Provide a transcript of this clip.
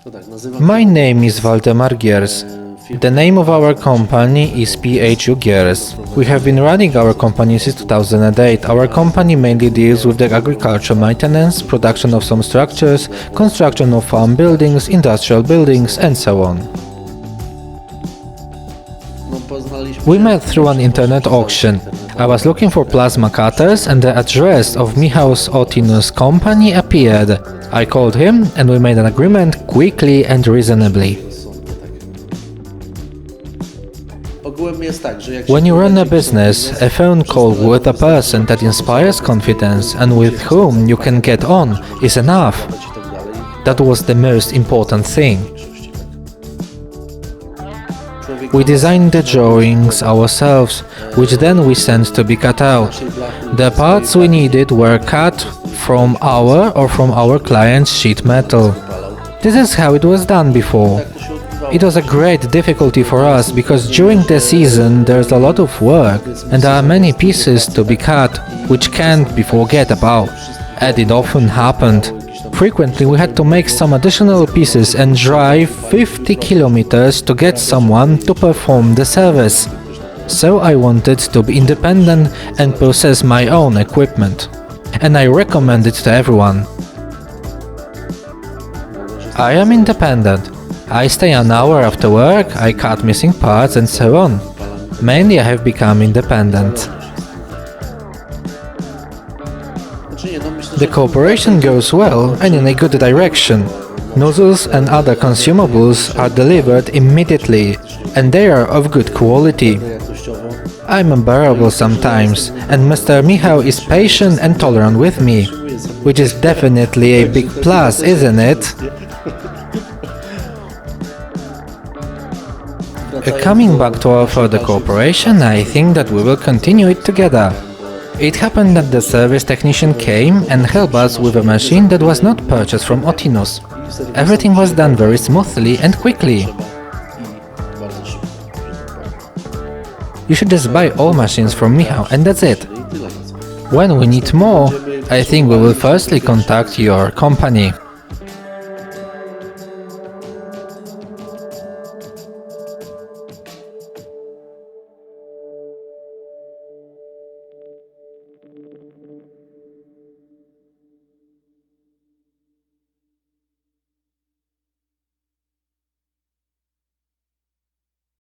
My name is Waldemar Giers. The name of our company is PHU Giers. We have been running our company since 2008. Our company mainly deals with the agricultural maintenance, production of some structures, construction of farm buildings, industrial buildings, and so on. We met through an internet auction. I was looking for plasma cutters and the address of Michał's Otinus company appeared. I called him and we made an agreement quickly and reasonably. When you run a business, a phone call with a person that inspires confidence and with whom you can get on is enough. That was the most important thing. We designed the drawings ourselves, which then we sent to be cut out. The parts we needed were cut from our client's sheet metal. This is how it was done before. It was a great difficulty for us because during the season there's a lot of work and there are many pieces to be cut which can't be forget about. And it often happened. Frequently we had to make some additional pieces and drive 50 kilometers to get someone to perform the service. So I wanted to be independent and possess my own equipment. And I recommend it to everyone. I am independent. I stay an hour after work, I cut missing parts and so on. Mainly I have become independent. The cooperation goes well and in a good direction. Nozzles and other consumables are delivered immediately and they are of good quality. I'm unbearable sometimes and Mr. Michał is patient and tolerant with me, which is definitely a big plus, isn't it? Coming back to our further cooperation, I think that we will continue it together. It happened that the service technician came and helped us with a machine that was not purchased from Otinus. Everything was done very smoothly and quickly. You should just buy all machines from Michał and that's it. When we need more, I think we will firstly contact your company.